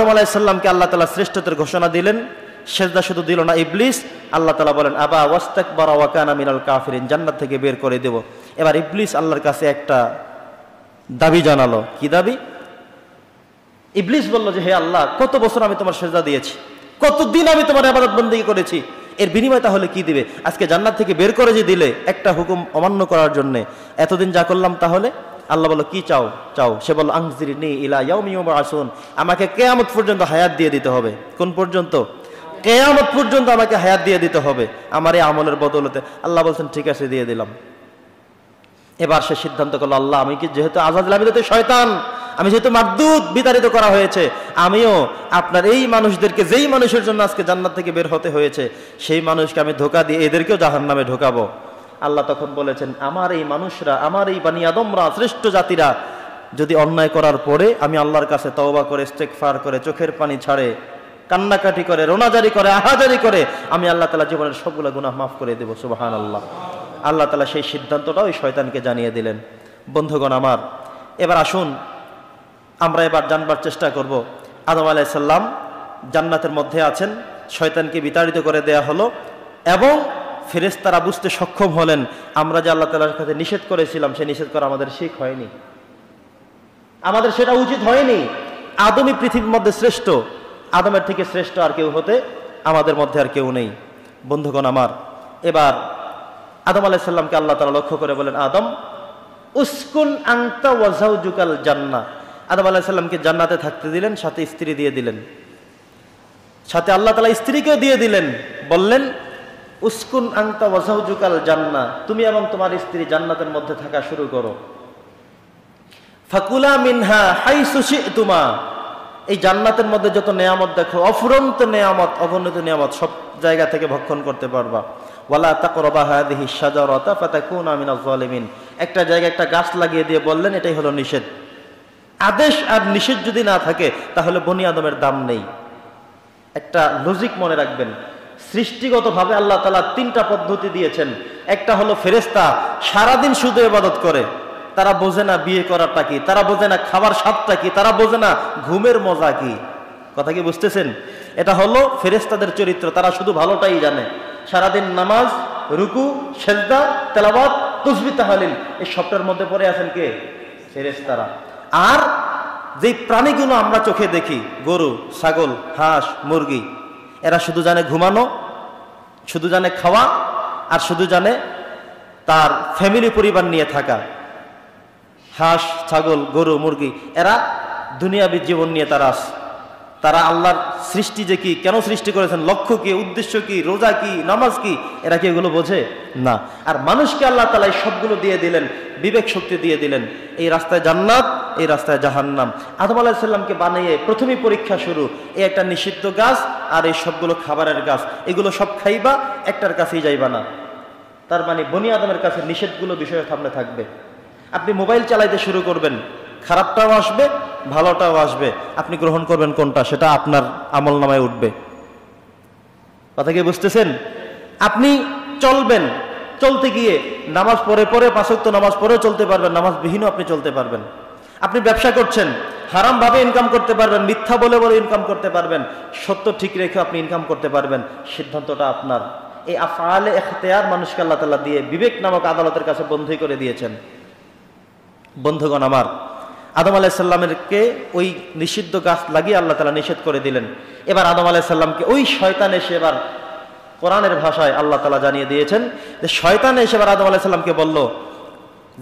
আদম আলাইহিস সালামকে আল্লাহ তাআলা শ্রেষ্ঠত্বের ঘোষণা দিলেন। সেজদা শুধু দিল না, ইবলিস, আল্লাহ তাআলা বলেন আবা ওয়াস্তাকবারা ওয়া কানা মিনাল কাফিরিন, জান্নাত থেকে বের করে দেব। এবার ইবলিস আল্লাহর কাছে একটা দাবি জানালো। কি দাবি? ইবলিস বলল যে হে আল্লাহ, কত বছর আমি তোমার সেজদা দিয়েছি, কতদিন আমি তোমার ইবাদত বন্দেগী করেছি, এর বিনিময় তাহলে কি দিবে? আজকে জান্নাত থেকে বের করে যে দিলে একটা হুকুম অমান্য করার জন্য, এতদিন যা করলাম তাহলে? আল্লাহ বলল কি চাও? চাও। সে বলল আনজিরনি ইলা ইয়াউমি ইউবআসুন, আমাকে কিয়ামত পর্যন্ত হায়াত দিয়ে দিতে হবে। কোন পর্যন্ত? কিয়ামত পর্যন্ত আমাকে হায়াত দিয়ে দিতে হবে আমার এই আমলের বদৌলতে। আল্লাহ বলছেন ঠিক আছে, দিয়ে দিলাম। এবার সে সিদ্ধান্ত করলো, আল্লাহ আমি কি যেহেতু আযাজিল, আমি তো শয়তান, আমি যেহেতু মারদুদ বিতাড়িত করা হয়েছে, আমিও আপনার এই মানুষদেরকে, যেই মানুষের জন্য আজকে জান্নাত থেকে বের হতে হয়েছে, সেই মানুষকে আমি ধোঁকা দিয়ে এদেরকেও জাহান্নামে ঢোকাবো। আল্লাহ তখন বলেছেন আমার এই মানুষরা, আমার এই বানি আদমরা, শ্রেষ্ঠ জাতিরা যদি অন্যায় করার পরে আমি আল্লাহর কাছে তওবা করে, ইস্তেগফার করে, চোখের পানি ছাড়ে, কান্নাকাটি করে, রোনাজারি করে, আহাজারি করে, আমি আল্লাহ তাআলা জীবনের সবগুলো গুনাহ মাফ করে দেব। সুবহানাল্লাহ। আল্লাহ তাআলা সেই সিদ্ধান্তটা ওই শয়তানকে জানিয়ে দিলেন। বন্ধুগণ আমার, এবার আসুন আমরা এবার জানবার চেষ্টা করব। আদম আলাইহিস সালাম জান্নাতের মধ্যে আছেন, শয়তানকে বিতাড়িত করে দেয়া হলো এবং ফেরেশতারা বুঝতে সক্ষম হলেন আমরা যে আল্লাহ তাআলার কাছে নিষেধ করেছিলাম, সেই নিষেধ করা আমাদের ঠিক হয়নি, আমাদের সেটা উচিত হয়নি। আদমই পৃথিবীর মধ্যে শ্রেষ্ঠ, আদমের থেকে শ্রেষ্ঠ আর কেউ হতে আমাদের মধ্যে আর কেউ নেই। বন্ধুগণ আমার, এবার আদম আলাইহিস সালামকে আল্লাহ তাআলা লক্ষ্য করে বলেন আদম উসকুন আনতা ওয়া যাওজুকাল জান্নাহ। আদম আলাইহিস সালামকে জান্নাতে থাকতে দিলেন, সাথে স্ত্রী দিয়ে দিলেন, সাথে আল্লাহ তাআলা স্ত্রীকেও দিয়ে দিলেন। বললেন উসকুন আনতা ওয়া যাওজুকাল জান্নাহ, তুমি এবং তোমার স্ত্রী জান্নাতের মধ্যে থাকা শুরু করো। ফাকুলা মিনহা হাইসু শি'তুমা, এই জান্নাতের মধ্যে যত নেয়ামত দেখো, অফুরন্ত নেয়ামত, অগণিত নেয়ামত, সব জায়গা থেকে ভক্ষণ করতে পারবা। ওয়ালা তাকরাবা হাযিহি শাজারাতা ফাতাকুনা মিনাজ জালিমিন, একটা জায়গায় একটা গাছ লাগিয়ে দিয়ে বললেন এটাই হলো নিষেধ। আদেশ আর নিষেধ যদি না থাকে তাহলে বনি আদমের দাম নেই। একটা লজিক মনে রাখবেন, সৃষ্টিগতভাবে আল্লাহ তাআলা তিনটা পদ্ধতি দিয়েছেন। একটা হলো ফেরেশতা সারাদিন শুধু ইবাদত করে, তারা বোঝে না বিয়ে করাটা কি, তারা বোঝে না খাবার স্বাদটা কি, তারা বোঝে না ঘুমের মজা কি। কথা কি বুঝতেছেন? এটা হলো ফেরেশতাদের চরিত্র, তারা শুধু ভালোটাই জানে। সারাদিন নামাজ, রুকু, সেজদা, তেলাওয়াত, তাসবিহ, তাহলিল, এই সবটার মধ্যে পড়ে আছেন কে? ফেরেশতারা। আর যেই প্রাণীগুলো আমরা চোখে দেখি, গরু, ছাগল, হাঁস, মুরগি, এরা শুধু জানে ঘুমানো, শুধু জানে খাওয়া, আর শুধু জানে তার ফ্যামিলি, পরিবার নিয়ে থাকা। হাঁস, ছাগল, গরু, মুরগি, এরা দুনিয়াবী জীবন নিয়ে তারা আল্লাহর সৃষ্টি যে কি, কেন সৃষ্টি করেছেন, লক্ষ্য কি, উদ্দেশ্য কি, রোজা কি, নামাজ কি, এরা কি এগুলো বোঝে না। আর মানুষকে আল্লাহ তাআলা এই সবগুলো দিয়ে দিলেন, বিবেক শক্তি দিয়ে দিলেন। এই রাস্তায় জান্নাত, এই রাস্তায় জাহান্নাম। আদম আলাইহিস সালামকে বানিয়ে প্রথমেই পরীক্ষা শুরু, এই একটা নিষিদ্ধ গাছ আর এই সবগুলো খাবারের গাছ, এগুলো সব খাইবা, একটার কাছেই যাইবা না। তার মানে বনি আদমের কাছে নিষেধগুলো বিষয় সামনে থাকবে। আপনি মোবাইল চালাইতে শুরু করবেন, খারাপটাও আসবে, ভালোটাও আসবে, আপনি গ্রহণ করবেন কোনটা, সেটা আপনার আমল নামায় উঠবে। কথা কি বুঝতেছেন? আপনি চলবেন, চলতে গিয়ে নামাজ পড়ে পড়ে, 5 ওয়াক্ত নামাজ পড়েও চলতে পারবেন, নামাজ বিহীনও আপনি চলতে পারবেন। আপনি ব্যবসা করছেন, হারাম ভাবে ইনকাম করতে পারবেন, মিথ্যা বলে বলে ইনকাম করতে পারবেন, সত্য ঠিক রেখে আপনি ইনকাম করতে পারবেন। সিদ্ধান্তটা আপনার। এই আফআলে ইখতিয়ার মানুষকে আল্লাহ তাআলা দিয়ে বিবেক নামক আদালতের কাছে বন্দী করে দিয়েছেন। বন্ধুগণ আমার, আদম আলাইহিস সালামকে ওই নিষিদ্ধ গাছ লাগিয়ে আল্লাহ তাআলা নিষেধ করে দিলেন। এবার আদম আলাইহিস সালামকে ওই শয়তান এসে, এবার কোরআনের ভাষায় আল্লাহ তাআলা জানিয়ে দিয়েছেন যে শয়তান এসে এবার আদম আলাইহিস সালামকে বলল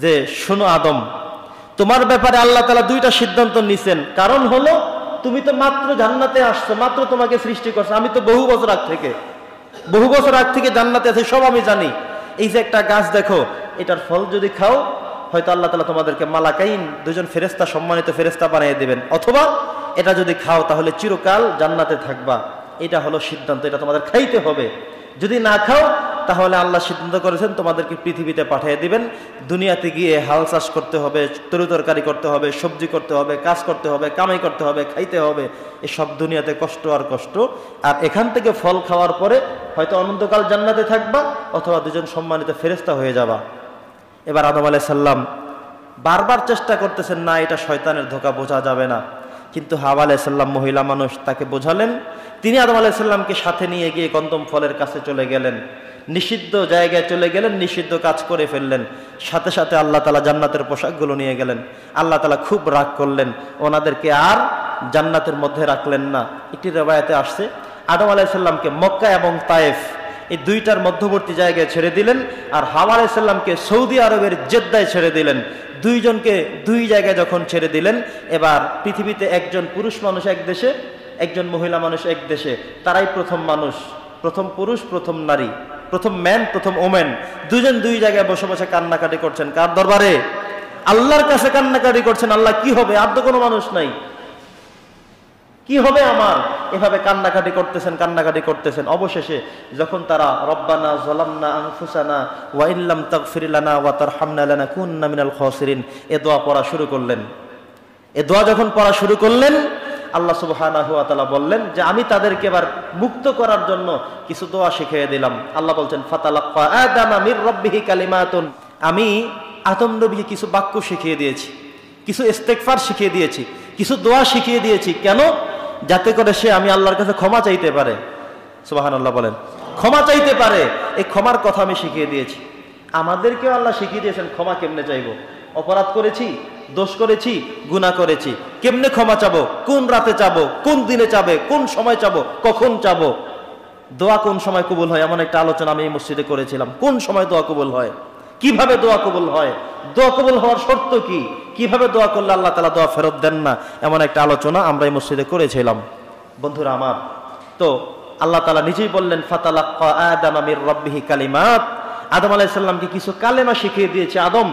যে শোনো আদম, তোমার ব্যাপারে আল্লাহ তাআলা 2টা সিদ্ধান্ত নিছেন। কারণ হলো তুমি তো মাত্র জান্নাতে আসছো, মাত্র তোমাকে সৃষ্টি করছে, আমি তো বহু বছর আগ থেকে জান্নাতে আছি, সব আমি জানি। এই যে একটা গাছ দেখো, এটার ফল যদি খাও, হয়তো আল্লাহ তাআলা তোমাদেরকে মালাকাইন, 2জন ফেরেশতা, সম্মানিত ফেরেশতা বানিয়ে দিবেন, অথবা এটা যদি খাও তাহলে চিরকাল জান্নাতে থাকবা। এটা হলো সিদ্ধান্ত, এটা তোমাদের খাইতে হবে। যদি না খাও তাহলে আল্লাহ সিদ্ধান্ত করেছেন তোমাদেরকে পৃথিবীতে পাঠিয়ে দিবেন, দুনিয়াতে গিয়ে হাল চাষ করতে হবে, তরকারি করতে হবে, সবজি করতে হবে, কাজ করতে হবে, কামাই করতে হবে, খাইতে হবে। এসব দুনিয়াতে কষ্ট আর কষ্ট, আর এখান থেকে ফল খাওয়ার পরে হয়তো অনন্তকাল জান্নাতে থাকবা, অথবা 2জন সম্মানিত ফেরেশতা হয়ে যাবা। এবার আদম আলাইহিস সালাম বারবার চেষ্টা করতেছেন, না এটা শয়তানের ধোঁকা, বোঝা যাবে না। কিন্তু হাওয়া আলাইহিস সালাম মহিলা মানুষ, তাকে বোঝালেন। তিনি আদম আলাইহিস সালামকে সাথে নিয়ে গিয়ে কন্দম ফলের কাছে চলে গেলেন, নিষিদ্ধ জায়গায় চলে গেলেন, নিষিদ্ধ কাজ করে ফেললেন। সাথে সাথে আল্লাহ তাআলা জান্নাতের পোশাকগুলো নিয়ে গেলেন। আল্লাহ তাআলা খুব রাগ করলেন, ওনাদেরকে আর জান্নাতের মধ্যে রাখলেন না। একটি রিওয়ায়াতে আসছে আদম আলাইহিস সালামকে মক্কা এবং তায়েফ এই দুইটার মধ্যবর্তী জায়গায় ছেড়ে দিলেন, আর হাওয়া আলাইহিস সালামকে সৌদি আরবের জেদ্দায় ছেড়ে দিলেন। দুইজনকে দুই জায়গায় যখন ছেড়ে দিলেন, এবার পৃথিবীতে একজন পুরুষ মানুষ এক দেশে, একজন মহিলা মানুষ এক দেশে, তারাই প্রথম মানুষ, প্রথম পুরুষ প্রথম নারী, প্রথম ম্যান প্রথম ওমেন। দুজন দুই জায়গায় বসে বসে কান্নাকাটি করছেন। কার দরবারে? আল্লাহর কাছে কান্নাকাটি করছেন। আল্লাহ কি হবে, আর তো কোনো মানুষ নাই, কি হবে আমার? এভাবে কান্নাকাটি করতেছেন, কান্নাকাটি করতেছেন। অবশেষে যখন তারা রব্বানা যালামনা আনফুসানা ওয়া ইল্লাম তাগফির লানা ওয়া তারহামনা লানাকুন্না মিনাল খাসিরিন এ দোয়া পড়া শুরু করলেন। এ দোয়া যখন পড়া শুরু করলেন, আল্লাহ সুবহানাহু ওয়া তাআলা বললেন যে আমি তাদেরকে এবার মুক্ত করার জন্য কিছু দোয়া শিখিয়ে দিলাম। আল্লাহ বলছেন ফাতালাক্কা আদামা মির রাব্বিহি কালিমাতুন, আমি আদম নবীকে কিছু বাক্য শিখিয়ে দিয়েছি, কিছু ইস্তেগফার শিখিয়ে দিয়েছি, কিছু দোয়া শিখিয়ে দিয়েছি। কেন? যাতে করে সে আমি আল্লাহর কাছে ক্ষমা চাইতে পারে। সুবহানাল্লাহ বলেন, ক্ষমা চাইতে পারে। এই ক্ষমার কথা আমি শিখিয়ে দিয়েছি। আমাদেরকেও আল্লাহ শিখিয়ে দিয়েছেন ক্ষমা কেমনে চাইবো। অপরাধ করেছি, দোষ করেছি, গুনাহ করেছি, কেমনে ক্ষমা চাবো, কোন রাতে চাবো, কোন দিনে চাবে, কোন সময় চাবো, কখন চাবো, দোয়া কোন সময় কবুল হয় এমন একটা আলোচনা আমি এই মসজিদে করেছিলাম। কোন সময় দোয়া কবুল হয়, কিভাবে দোয়া কবুল হয়, দোয়া কবুল হওয়ার শর্ত কি, কিভাবে দোয়া করলে আল্লাহ তাআলা দোয়া ফেরত দেন না, এমন একটা আলোচনা আমরা এই মসজিদে করেছিলাম। বন্ধুরা আমার, তো আল্লাহ তাআলা নিজেই বললেন ফাতালাক্কা আদামা মির রাব্বিহি কালিমাত, আদম আলাইহিস সালামকে কিছু কালেমা শিখিয়ে দিয়েছে। আদম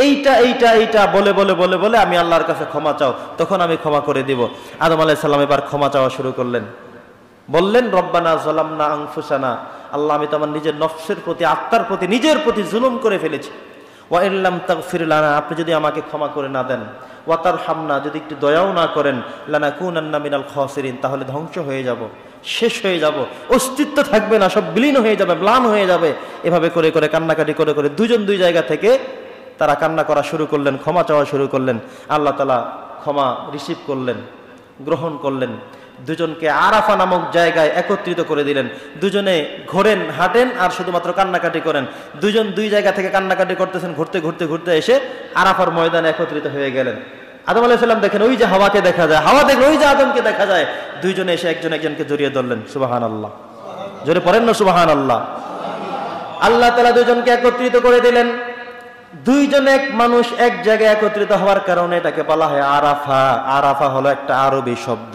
এইটা এইটা এইটা বলে বলে বলে বলে আমি আল্লাহর কাছে ক্ষমা চাও, তখন আমি ক্ষমা করে দিব। আদম আলাইহিস সালাম এবার ক্ষমা চাওয়া শুরু করলেন। বললেন রব্বানা যালামনা আনফুসানা, আল্লাহ আমি তো আমার নিজের নফসের প্রতি, আত্মার প্রতি, নিজের প্রতি জুলুম করে ফেলেছি। ওয়া ইল্লাম তাগফির লানা, আপনি যদি আমাকে ক্ষমা করে না দেন, ওয়া তারহামনা, যদি একটু দয়াও না করেন, লানাকুনান্না মিনাল খাসিরিন, তাহলে ধ্বংস হয়ে যাব, শেষ হয়ে যাব, অস্তিত্ব থাকবে না, সব বিলীন হয়ে যাবে, ম্লান হয়ে যাবে। এভাবে করে করে কান্নাকাটি করে করে দুজন দুই জায়গা থেকে তারা কান্না করা শুরু করলেন, ক্ষমা চাওয়া শুরু করলেন। আল্লাহ তাআলা ক্ষমা রিসিভ করলেন, গ্রহণ করলেন। দুজনকে আরাফা নামক জায়গায় একত্রিত করে দিলেন। দুজনে ঘোরেন, হাঁটেন আর শুধুমাত্র কান্নাকাটি করেন। দুজন দুই জায়গা থেকে কান্নাকাটি করতেছেন, ঘুরতে ঘুরতে ঘুরতে এসে আরাফার ময়দানে একত্রিত হয়ে গেলেন। আদম আলাইহিস সালাম দেখেন ওই যে হাওয়াকে দেখা যায়, হাওয়া দেখেন ওই যে আদমকে দেখা যায়। দুইজনে এসে একজন একজনকে জড়িয়ে ধরলেন। সুবহানাল্লাহ, জোরে পড়েন না সুবহানাল্লাহ। আল্লাহ তাআলা দুজনকে একত্রিত করে দিলেন। দুইজন এক মানুষ এক জায়গায় একত্রিত হওয়ার কারণে এটাকে বলা হয় আরাফা। আরাফা হলো একটা আরবি শব্দ।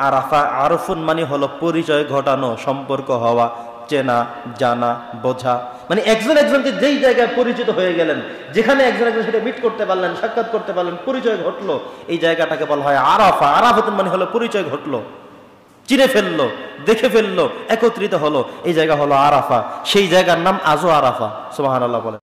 আরাফা আরফুন মানে হলো পরিচয় ঘটানো, সম্পর্ক হওয়া, চেনা জানা বোঝা। মানে একজন একজনকে যেই জায়গায় পরিচিত হয়ে গেলেন, যেখানে একজন একজন সাথে মিট করতে পারলেন, সাক্ষাৎ করতে পারলেন, পরিচয় ঘটলো, এই জায়গাটাকে বলা হয় আরাফা। আরাফাতুন মানে হলো পরিচয় ঘটলো, চিনে ফেললো, দেখে ফেললো, একত্রিত হলো, এই জায়গা হলো আরাফা। সেই জায়গার নাম আজও আরাফা। সুবহানাল্লাহ বলেন।